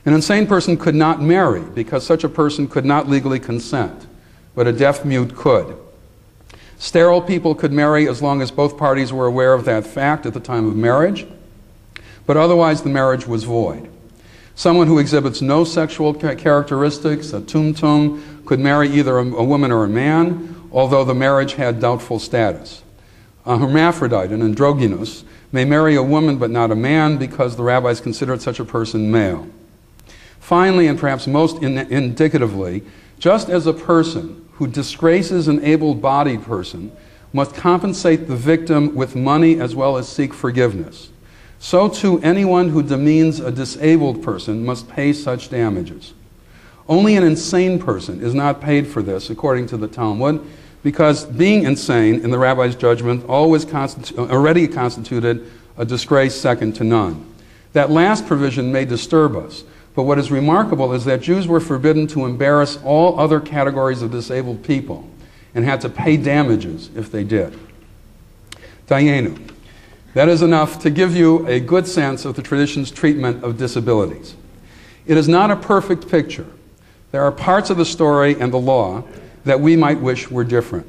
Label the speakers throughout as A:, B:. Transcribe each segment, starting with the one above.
A: An insane person could not marry because such a person could not legally consent, but a deaf-mute could. Sterile people could marry as long as both parties were aware of that fact at the time of marriage, but otherwise the marriage was void. Someone who exhibits no sexual characteristics, a tum-tum, could marry either a woman or a man, although the marriage had doubtful status. A hermaphrodite, an androgynous, may marry a woman but not a man because the rabbis considered such a person male. Finally, and perhaps most indicatively, just as a person who disgraces an able-bodied person must compensate the victim with money as well as seek forgiveness, so too anyone who demeans a disabled person must pay such damages. Only an insane person is not paid for this, according to the Talmud, because being insane, in the rabbi's judgment, already constituted a disgrace second to none. That last provision may disturb us, but what is remarkable is that Jews were forbidden to embarrass all other categories of disabled people and had to pay damages if they did. Dayenu. That is enough to give you a good sense of the tradition's treatment of disabilities. It is not a perfect picture. There are parts of the story and the law that we might wish were different.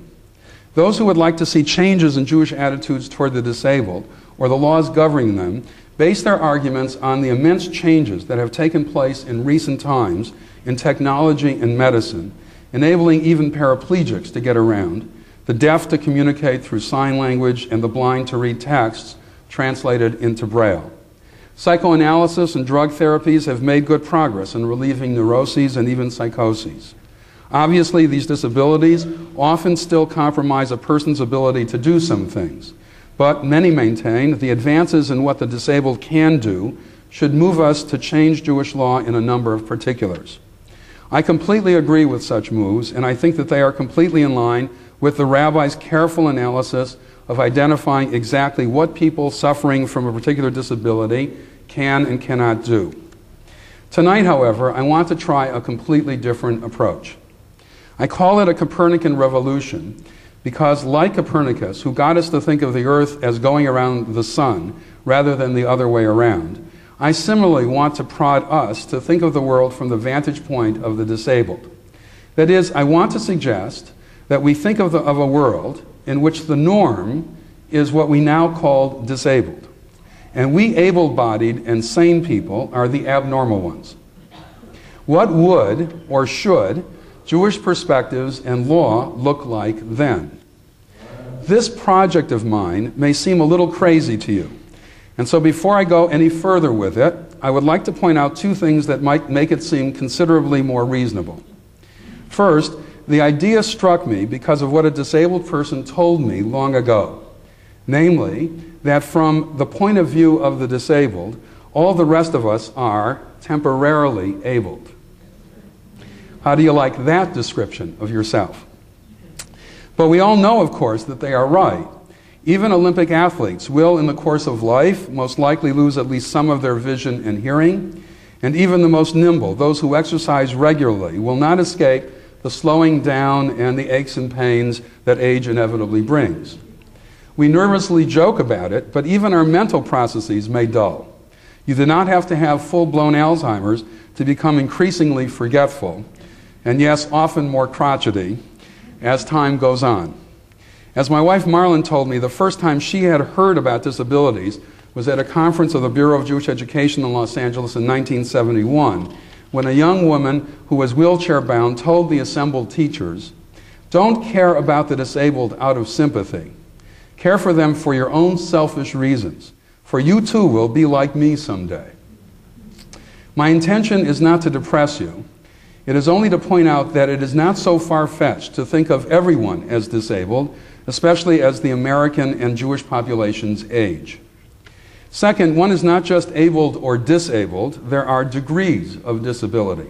A: Those who would like to see changes in Jewish attitudes toward the disabled or the laws governing them base their arguments on the immense changes that have taken place in recent times in technology and medicine, enabling even paraplegics to get around, the deaf to communicate through sign language, and the blind to read texts translated into Braille. Psychoanalysis and drug therapies have made good progress in relieving neuroses and even psychoses. Obviously, these disabilities often still compromise a person's ability to do some things, but many maintain that the advances in what the disabled can do should move us to change Jewish law in a number of particulars. I completely agree with such moves, and I think that they are completely in line with the rabbi's careful analysis of identifying exactly what people suffering from a particular disability can and cannot do. Tonight, however, I want to try a completely different approach. I call it a Copernican revolution because, like Copernicus, who got us to think of the earth as going around the sun rather than the other way around, I similarly want to prod us to think of the world from the vantage point of the disabled. That is, I want to suggest that we think of a world in which the norm is what we now call disabled, and we able-bodied and sane people are the abnormal ones. What would, or should, Jewish perspectives and law look like then? This project of mine may seem a little crazy to you, and so before I go any further with it, I would like to point out two things that might make it seem considerably more reasonable. First, the idea struck me because of what a disabled person told me long ago, namely, that from the point of view of the disabled, all the rest of us are temporarily abled. How do you like that description of yourself? But we all know, of course, that they are right. Even Olympic athletes will, in the course of life, most likely lose at least some of their vision and hearing, and even the most nimble, those who exercise regularly, will not escape the slowing down and the aches and pains that age inevitably brings. We nervously joke about it, but even our mental processes may dull. You do not have to have full-blown Alzheimer's to become increasingly forgetful, and yes, often more crotchety, as time goes on. As my wife Marlon told me, the first time she had heard about disabilities was at a conference of the Bureau of Jewish Education in Los Angeles in 1971, when a young woman who was wheelchair-bound told the assembled teachers, "Don't care about the disabled out of sympathy. Care for them for your own selfish reasons, for you too will be like me someday." My intention is not to depress you. It is only to point out that it is not so far-fetched to think of everyone as disabled, especially as the American and Jewish populations age. Second, one is not just abled or disabled, there are degrees of disability.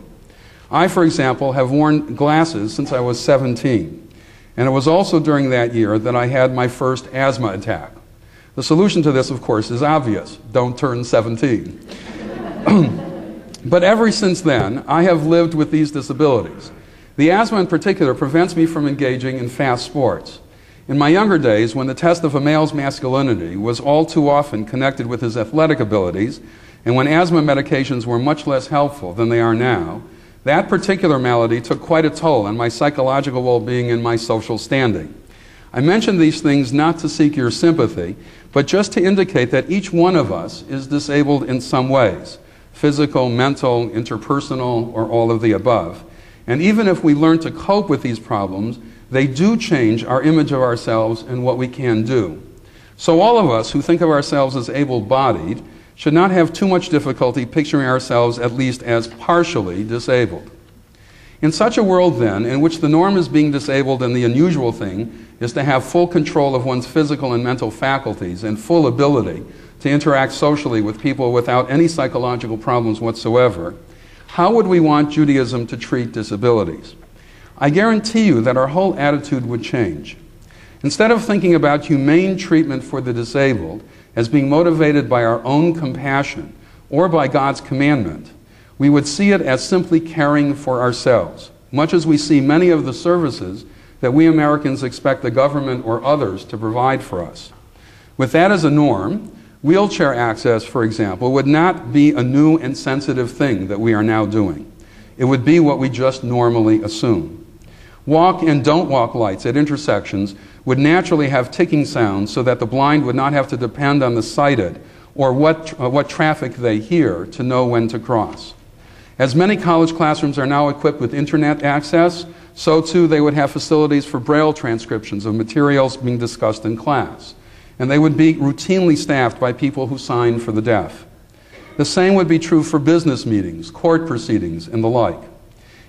A: I, for example, have worn glasses since I was 17, and it was also during that year that I had my first asthma attack. The solution to this, of course, is obvious. Don't turn 17. But ever since then, I have lived with these disabilities. The asthma in particular prevents me from engaging in fast sports. In my younger days, when the test of a male's masculinity was all too often connected with his athletic abilities, and when asthma medications were much less helpful than they are now, that particular malady took quite a toll on my psychological well-being and my social standing. I mention these things not to seek your sympathy, but just to indicate that each one of us is disabled in some ways: physical, mental, interpersonal, or all of the above. And even if we learn to cope with these problems, they do change our image of ourselves and what we can do. So all of us who think of ourselves as able-bodied should not have too much difficulty picturing ourselves at least as partially disabled. In such a world, then, in which the norm is being disabled and the unusual thing is to have full control of one's physical and mental faculties and full ability to interact socially with people without any psychological problems whatsoever, how would we want Judaism to treat disabilities? I guarantee you that our whole attitude would change. Instead of thinking about humane treatment for the disabled as being motivated by our own compassion or by God's commandment, we would see it as simply caring for ourselves, much as we see many of the services that we Americans expect the government or others to provide for us. With that as a norm, wheelchair access, for example, would not be a new and sensitive thing that we are now doing. It would be what we just normally assume. Walk and don't walk lights at intersections would naturally have ticking sounds so that the blind would not have to depend on the sighted or what traffic they hear to know when to cross. As many college classrooms are now equipped with internet access, so too they would have facilities for Braille transcriptions of materials being discussed in class. And they would be routinely staffed by people who sign for the deaf. The same would be true for business meetings, court proceedings, and the like.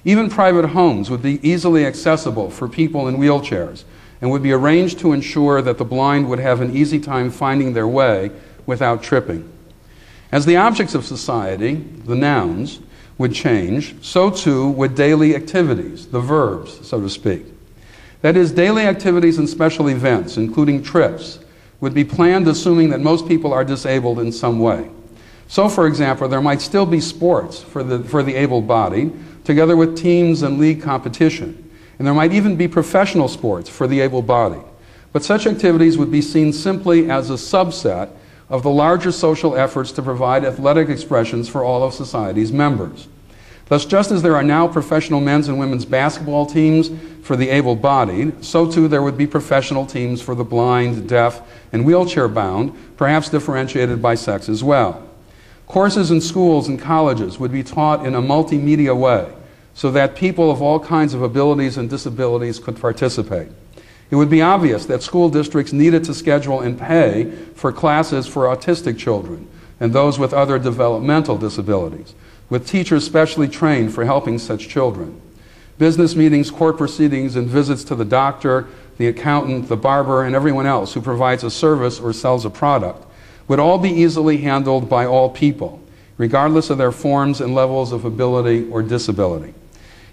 A: Even private homes would be easily accessible for people in wheelchairs and would be arranged to ensure that the blind would have an easy time finding their way without tripping. As the objects of society, the nouns, would change, so too would daily activities, the verbs, so to speak. That is, daily activities and special events, including trips, would be planned assuming that most people are disabled in some way. So, for example, there might still be sports for the able-bodied, together with teams and league competition. And there might even be professional sports for the able-bodied. But such activities would be seen simply as a subset of the larger social efforts to provide athletic expressions for all of society's members. Thus, just as there are now professional men's and women's basketball teams for the able-bodied, so too there would be professional teams for the blind, deaf, and wheelchair-bound, perhaps differentiated by sex as well. Courses in schools and colleges would be taught in a multimedia way, so that people of all kinds of abilities and disabilities could participate. It would be obvious that school districts needed to schedule and pay for classes for autistic children and those with other developmental disabilities, with teachers specially trained for helping such children. Business meetings, court proceedings, and visits to the doctor, the accountant, the barber, and everyone else who provides a service or sells a product would all be easily handled by all people, regardless of their forms and levels of ability or disability.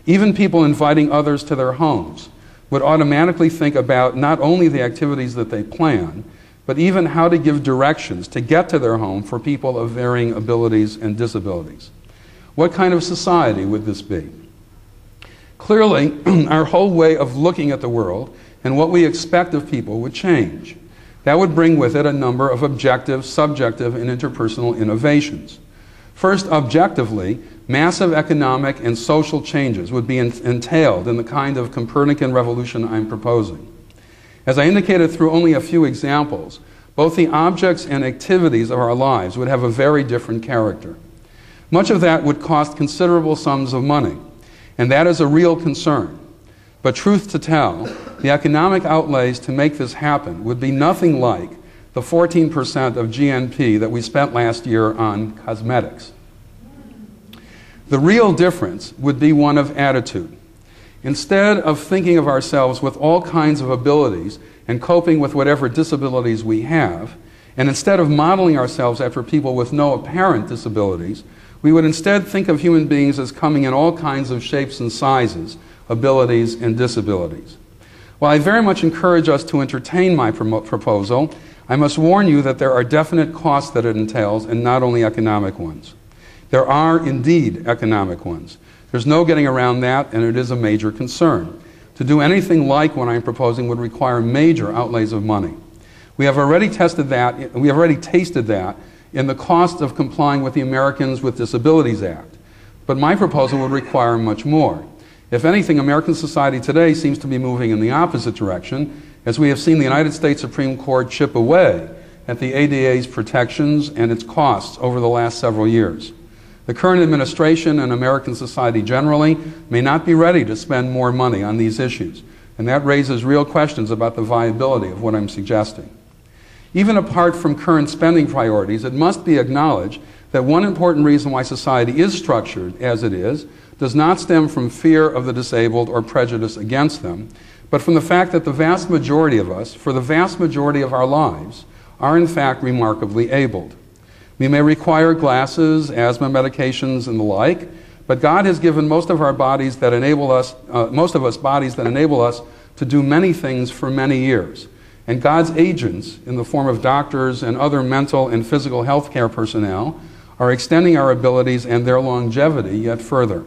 A: Even people inviting others to their homes would automatically think about not only the activities that they plan, but even how to give directions to get to their home for people of varying abilities and disabilities. What kind of society would this be? Clearly, our whole way of looking at the world and what we expect of people would change. That would bring with it a number of objective, subjective, and interpersonal innovations. First, objectively, massive economic and social changes would be entailed in the kind of Copernican revolution I'm proposing. As I indicated through only a few examples, both the objects and activities of our lives would have a very different character. Much of that would cost considerable sums of money, and that is a real concern. But truth to tell, the economic outlays to make this happen would be nothing like the 14% of GNP that we spent last year on cosmetics. The real difference would be one of attitude. Instead of thinking of ourselves with all kinds of abilities and coping with whatever disabilities we have, and instead of modeling ourselves after people with no apparent disabilities, we would instead think of human beings as coming in all kinds of shapes and sizes, abilities and disabilities. While I very much encourage us to entertain my proposal, I must warn you that there are definite costs that it entails, and not only economic ones. There are indeed economic ones. There's no getting around that, and it is a major concern. To do anything like what I'm proposing would require major outlays of money. We have already tested that, we have already tasted that in the cost of complying with the Americans with Disabilities Act. But my proposal would require much more. If anything, American society today seems to be moving in the opposite direction, as we have seen the United States Supreme Court chip away at the ADA's protections and its costs over the last several years. The current administration and American society generally may not be ready to spend more money on these issues, and that raises real questions about the viability of what I'm suggesting. Even apart from current spending priorities, it must be acknowledged that one important reason why society is structured as it is does not stem from fear of the disabled or prejudice against them, but from the fact that the vast majority of us, for the vast majority of our lives, are in fact remarkably abled. We may require glasses, asthma medications, and the like, but God has given most of us bodies that enable us to do many things for many years. And God's agents, in the form of doctors and other mental and physical health care personnel, are extending our abilities and their longevity yet further.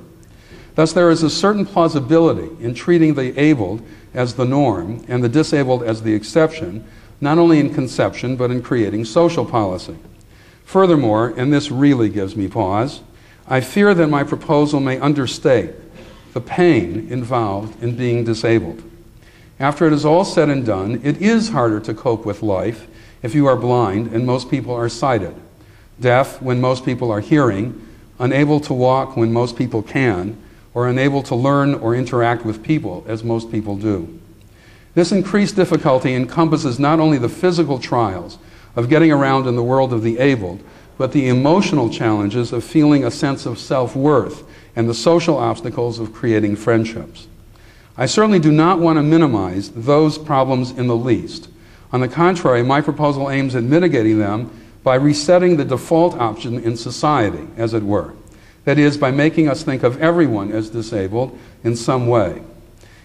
A: Thus, there is a certain plausibility in treating the abled as the norm and the disabled as the exception, not only in conception, but in creating social policy. Furthermore, and this really gives me pause, I fear that my proposal may understate the pain involved in being disabled. After it is all said and done, it is harder to cope with life if you are blind and most people are sighted, deaf when most people are hearing, unable to walk when most people can, or unable to learn or interact with people as most people do. This increased difficulty encompasses not only the physical trials of getting around in the world of the abled, but the emotional challenges of feeling a sense of self-worth and the social obstacles of creating friendships. I certainly do not want to minimize those problems in the least. On the contrary, my proposal aims at mitigating them by resetting the default option in society, as it were. That is, by making us think of everyone as disabled in some way.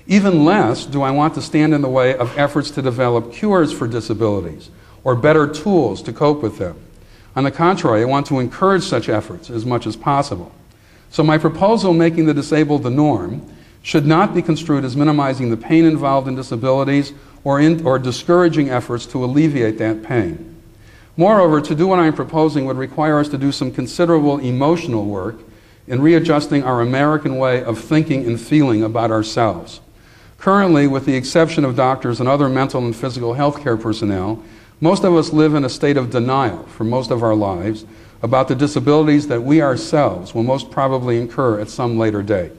A: Even less do I want to stand in the way of efforts to develop cures for disabilities or better tools to cope with them. On the contrary, I want to encourage such efforts as much as possible. So my proposal making the disabled the norm should not be construed as minimizing the pain involved in disabilities or discouraging efforts to alleviate that pain. Moreover, to do what I am proposing would require us to do some considerable emotional work in readjusting our American way of thinking and feeling about ourselves. Currently, with the exception of doctors and other mental and physical health care personnel, most of us live in a state of denial for most of our lives about the disabilities that we ourselves will most probably incur at some later date.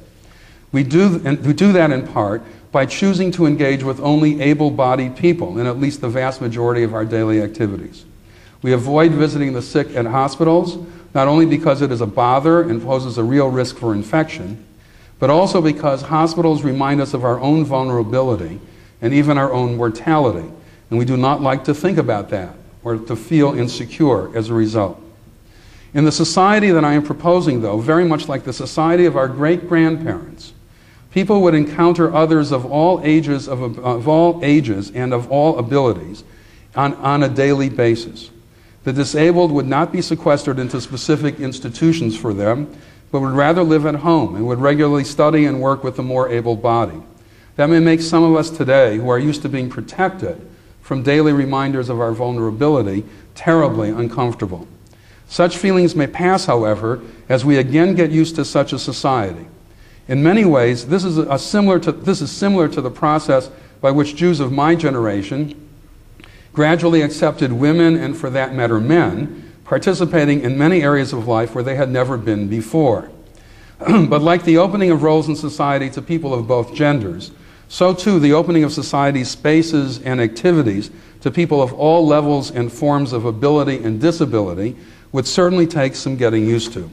A: We do that in part by choosing to engage with only able-bodied people in at least the vast majority of our daily activities. We avoid visiting the sick at hospitals, not only because it is a bother and poses a real risk for infection, but also because hospitals remind us of our own vulnerability and even our own mortality, and we do not like to think about that or to feel insecure as a result. In the society that I am proposing, though, very much like the society of our great-grandparents, people would encounter others of all ages and of all abilities on a daily basis. The disabled would not be sequestered into specific institutions for them, but would rather live at home and would regularly study and work with the more able-bodied. That may make some of us today, who are used to being protected from daily reminders of our vulnerability, terribly uncomfortable. Such feelings may pass, however, as we again get used to such a society. In many ways, this is similar to the process by which Jews of my generation gradually accepted women, and for that matter men, participating in many areas of life where they had never been before. But like the opening of roles in society to people of both genders, so too the opening of society's spaces and activities to people of all levels and forms of ability and disability would certainly take some getting used to.